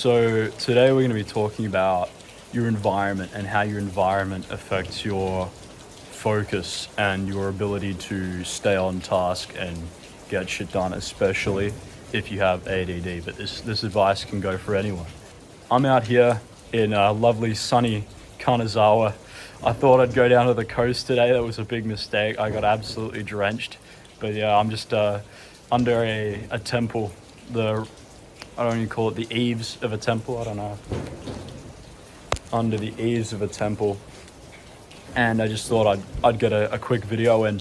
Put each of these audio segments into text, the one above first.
So today we're going to be talking about your environment and how your environment affects your focus and your ability to stay on task and get shit done, especially if you have ADD. But this advice can go for anyone. I'm out here in lovely sunny Kanazawa. I thought I'd go down to the coast today. That was a big mistake. I got absolutely drenched. But yeah, I'm just under a temple. I don't even call it the eaves of a temple. I don't know. Under the eaves of a temple. And I just thought I'd get a quick video in.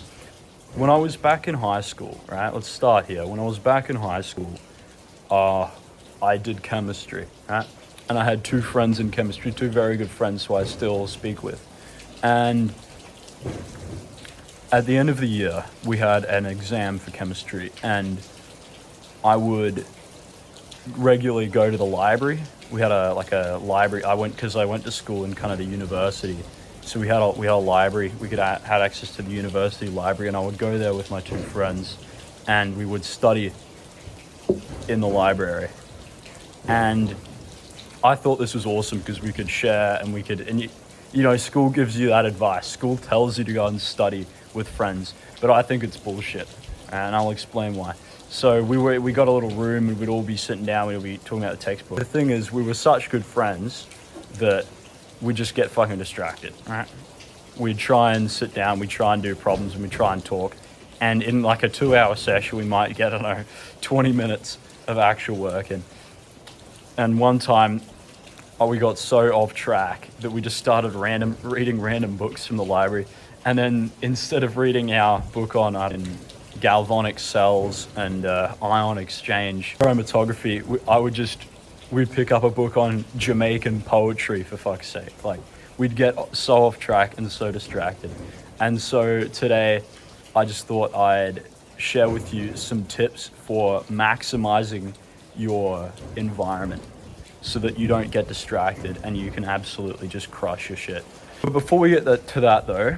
When I was back in high school, right? Let's start here. When I was back in high school, I did chemistry, right? And I had two friends in chemistry, two very good friends who I still speak with. And at the end of the year, we had an exam for chemistry, and I would regularly go to the library. We had a library. I went to school in kind of the university, so we had a library. We had access to the university library, and I would go there with my two friends, and we would study in the library. And I thought this was awesome because we could share and school gives you that advice. School tells you to go and study with friends, but I think it's bullshit, and I'll explain why. So we got a little room and we'd all be sitting down, we'd be talking about the textbook. The thing is, we were such good friends that we'd just get fucking distracted, right? We'd try and sit down, we'd try and do problems, and we'd try and talk. And in like a 2-hour session, we might get, 20 minutes of actual work in. And one time, we got so off track that we just started reading random books from the library. And then instead of reading our book on galvanic cells and ion exchange chromatography, we'd pick up a book on Jamaican poetry, for fuck's sake. Like, we'd get so off track and so distracted. And so today I just thought I'd share with you some tips for maximizing your environment so that you don't get distracted and you can absolutely just crush your shit. But before we get to that though,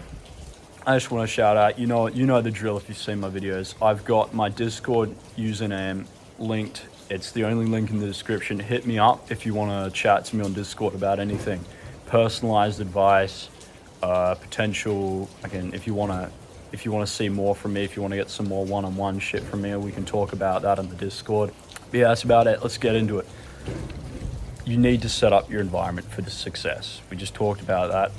I just want to shout out, you know the drill if you've seen my videos. I've got my Discord username linked. It's the only link in the description. Hit me up if you want to chat to me on Discord about anything. Personalized advice, potential, again, if you want to see more from me, if you want to get some more one-on-one shit from me, we can talk about that on the Discord. But yeah, that's about it. Let's get into it. You need to set up your environment for the success. We just talked about that.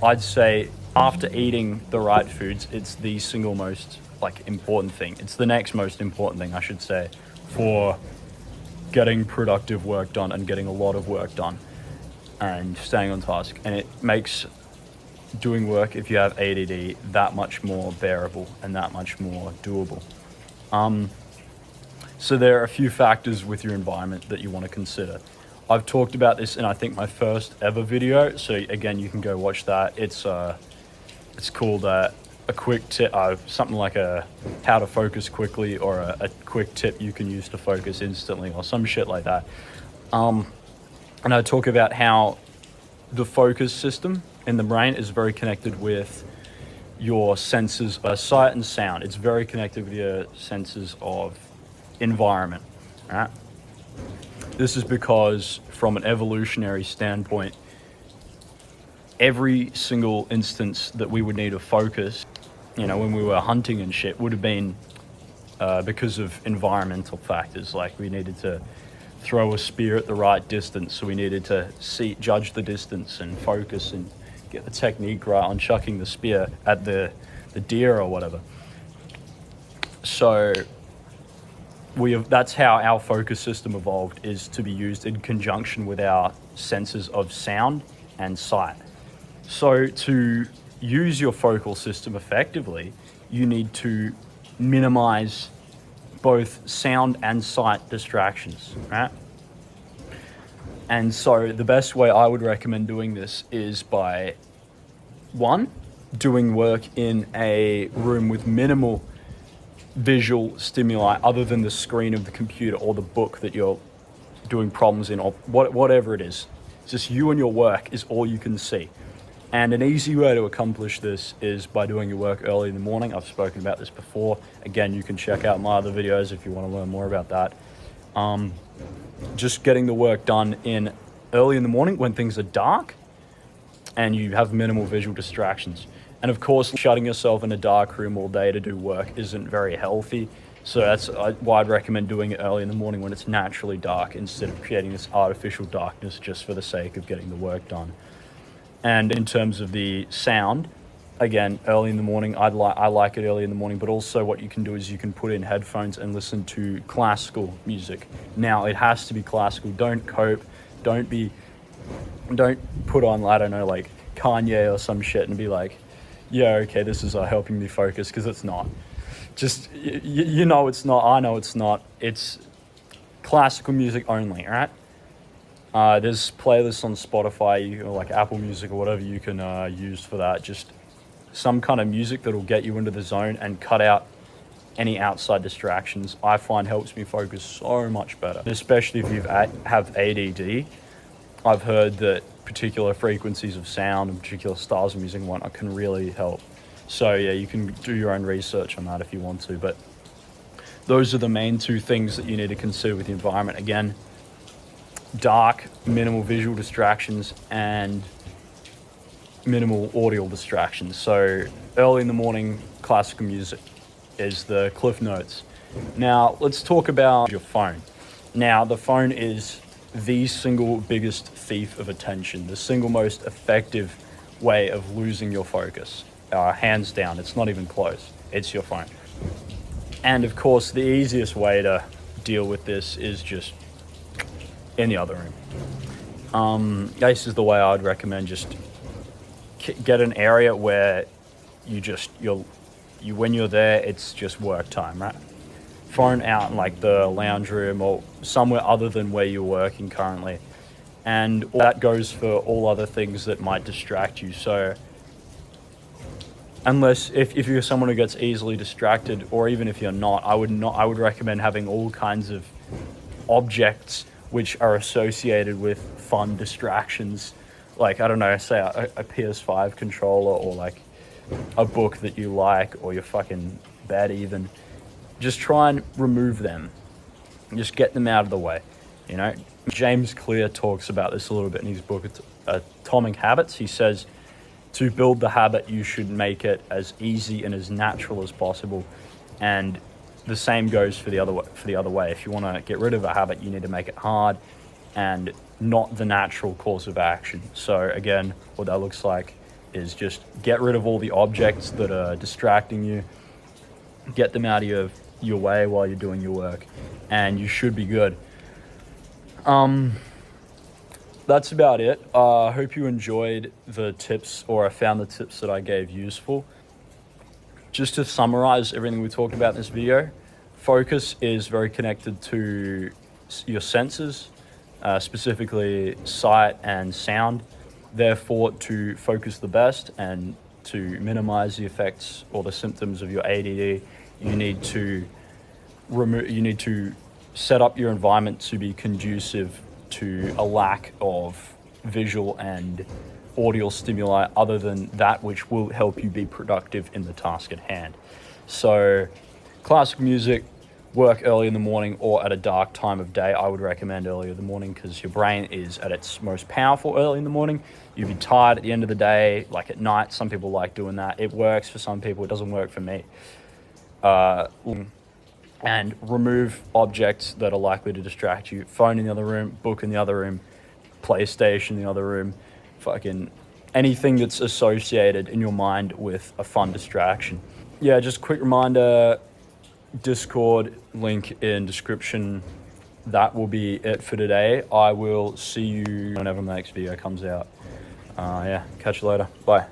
I'd say after eating the right foods, it's the single most important thing. It's the next most important thing, I should say, for getting productive work done and getting a lot of work done and staying on task. And it makes doing work, if you have ADD, that much more bearable and that much more doable. So there are a few factors with your environment that you want to consider. I've talked about this in, I think, my first ever video. So again, you can go watch that. It's called a quick tip, something like a how to focus quickly, or a quick tip you can use to focus instantly, or some shit like that. And I talk about how the focus system in the brain is very connected with your senses of sight and sound. It's very connected with your senses of environment, right? This is because from an evolutionary standpoint, every single instance that we would need to focus, when we were hunting and shit, would have been because of environmental factors. Like, we needed to throw a spear at the right distance, so we needed to judge the distance and focus and get the technique right on chucking the spear at the deer or whatever. So that's how our focus system evolved, is to be used in conjunction with our senses of sound and sight. So to use your focal system effectively, you need to minimize both sound and sight distractions, right? And so the best way I would recommend doing this is by, one, doing work in a room with minimal visual stimuli other than the screen of the computer or the book that you're doing problems in, or whatever it is. It's just you and your work is all you can see. And an easy way to accomplish this is by doing your work early in the morning. I've spoken about this before. Again, you can check out my other videos if you want to learn more about that. just getting the work done in early in the morning when things are dark and you have minimal visual distractions. And of course, shutting yourself in a dark room all day to do work isn't very healthy. So that's why I'd recommend doing it early in the morning when it's naturally dark instead of creating this artificial darkness just for the sake of getting the work done. And in terms of the sound, again, early in the morning, I like it early in the morning, but also what you can do is you can put in headphones and listen to classical music. Now, it has to be classical. Don't cope. Don't put on, I don't know, like Kanye or some shit and be like, yeah, okay, this is helping me focus, because it's not. Just, you know it's not, I know it's not. It's classical music only, all right? There's playlists on Spotify, or like Apple Music or whatever you can use for that. Just some kind of music that'll get you into the zone and cut out any outside distractions, I find helps me focus so much better. Especially if you have ADD, I've heard that particular frequencies of sound and particular styles of music and whatnot can really help. So yeah, you can do your own research on that if you want to, but those are the main two things that you need to consider with the environment. Again, dark, minimal visual distractions, and minimal audio distractions. So early in the morning, classical music is the cliff notes. Now let's talk about your phone. Now the phone is the single biggest thief of attention, the single most effective way of losing your focus. Hands down, it's not even close. It's your phone. And of course, the easiest way to deal with this is just in the other room. This is the way I'd recommend. Just get an area where when you're there, it's just work time, right? Phone out in like the lounge room or somewhere other than where you're working currently. And that goes for all other things that might distract you. So unless if you're someone who gets easily distracted, or even if you're not, I would recommend having all kinds of objects which are associated with fun distractions. Like, I don't know, say a PS5 controller, or like a book that you like, or your fucking bed even. Just try and remove them. Just get them out of the way, you know? James Clear talks about this a little bit in his book, Atomic Habits. He says, to build the habit, you should make it as easy and as natural as possible. And the same goes for the other way. If you want to get rid of a habit, you need to make it hard and not the natural course of action. So again, what that looks like is just get rid of all the objects that are distracting you, get them out of your way while you're doing your work, and you should be good. That's about it. I hope you enjoyed the tips, or I found the tips that I gave useful. Just to summarize everything we talked about in this video, focus is very connected to your senses, specifically sight and sound. Therefore, to focus the best and to minimize the effects or the symptoms of your ADD, you need to set up your environment to be conducive to a lack of visual and audio stimuli other than that which will help you be productive in the task at hand. So classical music, work early in the morning or at a dark time of day. I would recommend early in the morning because your brain is at its most powerful early in the morning. You'll be tired at the end of the day, like at night. Some people like doing that. It works for some people. It doesn't work for me. And remove objects that are likely to distract you. Phone in the other room, book in the other room, PlayStation in the other room, fucking anything that's associated in your mind with a fun distraction. Yeah, just a quick reminder, Discord link in description. That will be it for today. I will see you whenever my next video comes out. Yeah, catch you later. Bye.